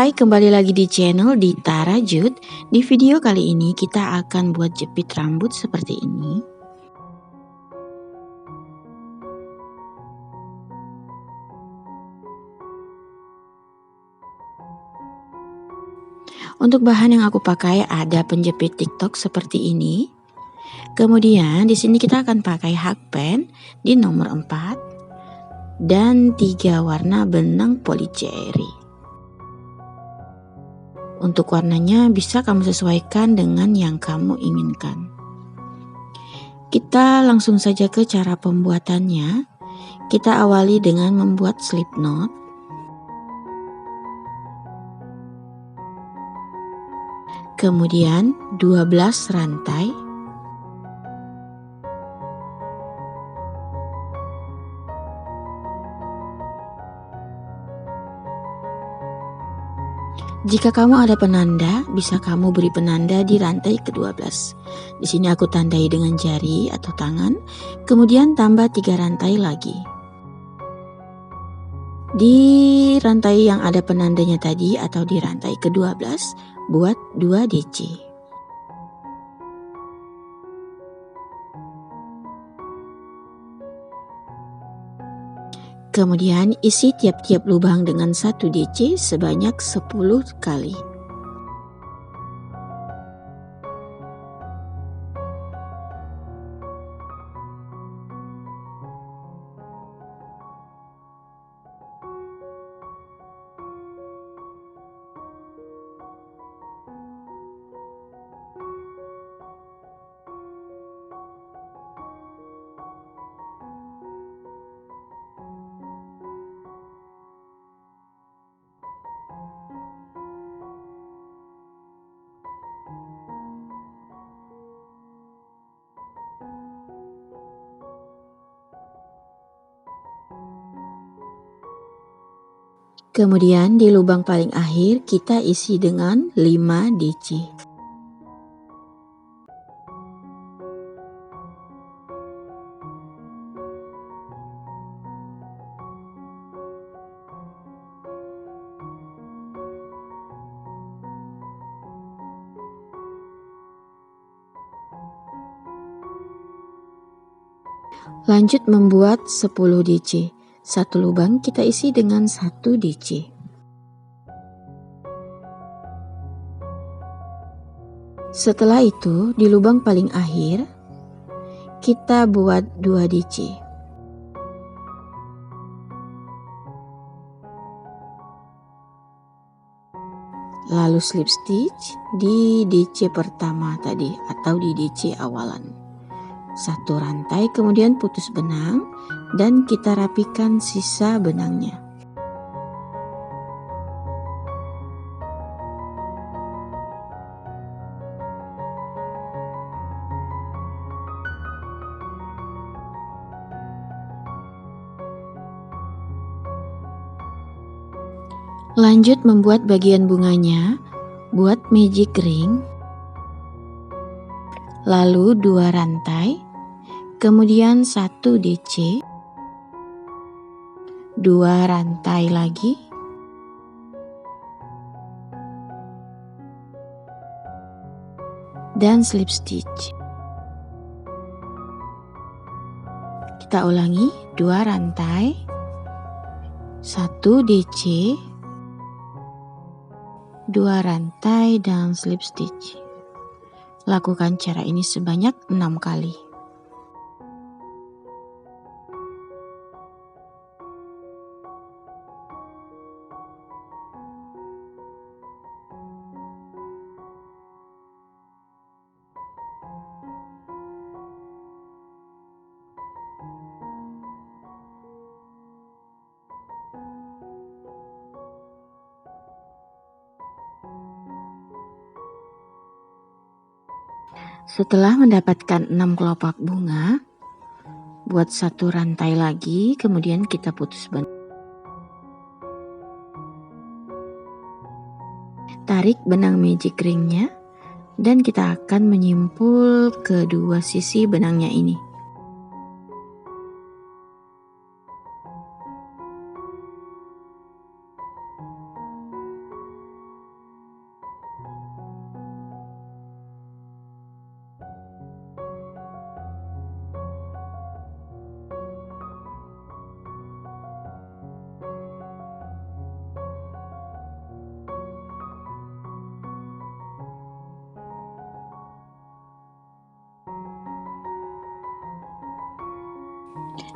Hai, kembali lagi di channel Dita Rajut. Di video kali ini kita akan buat jepit rambut seperti ini. Untuk bahan yang aku pakai ada penjepit TikTok seperti ini. Kemudian di sini kita akan pakai hakpen di nomor 4 dan 3 warna benang polycherry. Untuk warnanya bisa kamu sesuaikan dengan yang kamu inginkan. Kita langsung saja ke cara pembuatannya. Kita awali dengan membuat slip knot. Kemudian 12 rantai. Jika kamu ada penanda, bisa kamu beri penanda di rantai ke-12. Di sini aku tandai dengan jari atau tangan, kemudian tambah 3 rantai lagi. Di rantai yang ada penandanya tadi atau di rantai ke-12, buat 2 DC. Kemudian isi tiap-tiap lubang dengan 1 DC sebanyak 10 kali. Kemudian di lubang paling akhir kita isi dengan 5 DC. Lanjut membuat 10 DC. Satu lubang kita isi dengan 1 DC. Setelah itu di lubang paling akhir kita buat 2 DC. Lalu slip stitch di DC pertama tadi atau di DC awalan. 1 rantai, kemudian putus benang dan kita rapikan sisa benangnya. Lanjut membuat bagian bunganya, buat magic ring. Lalu 2 rantai, kemudian 1 DC, 2 rantai lagi, dan slip stitch. Kita ulangi, 2 rantai, 1 DC, 2 rantai dan slip stitch. Lakukan cara ini sebanyak 6 kali. Setelah mendapatkan 6 kelopak bunga, buat 1 rantai lagi, kemudian kita putus benang. Tarik benang magic ringnya dan kita akan menyimpul kedua sisi benangnya ini.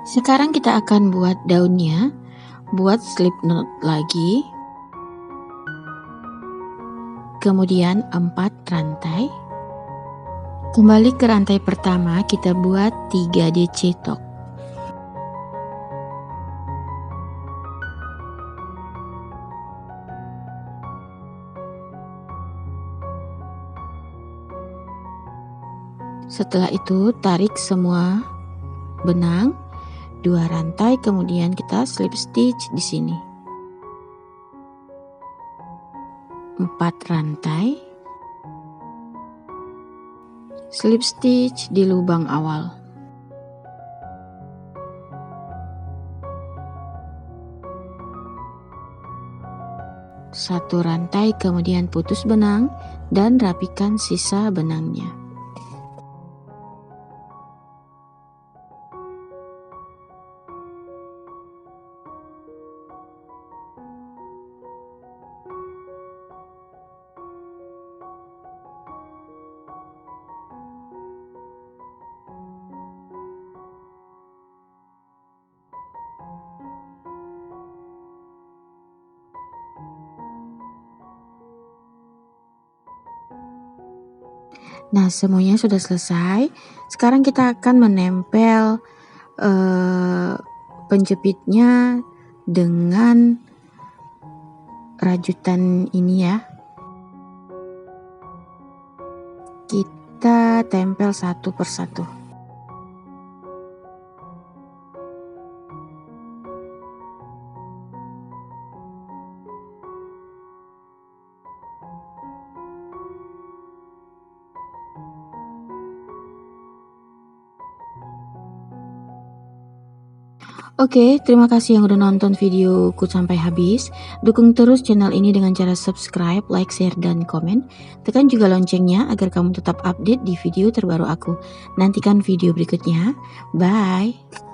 Sekarang kita akan buat daunnya. Buat slip knot lagi. Kemudian 4 rantai. Kembali ke rantai pertama, kita buat 3 decetok. Setelah itu tarik semua benang 2 rantai, kemudian kita slip stitch di sini. 4 rantai. Slip stitch di lubang awal. Satu rantai, kemudian putus benang dan rapikan sisa benangnya. Nah, semuanya sudah selesai. Sekarang kita akan menempel penjepitnya dengan rajutan ini ya. Kita tempel satu persatu. Oke, terima kasih yang udah nonton videoku sampai habis. Dukung terus channel ini dengan cara subscribe, like, share, dan komen. Tekan juga loncengnya agar kamu tetap update di video terbaru aku. Nantikan video berikutnya. Bye!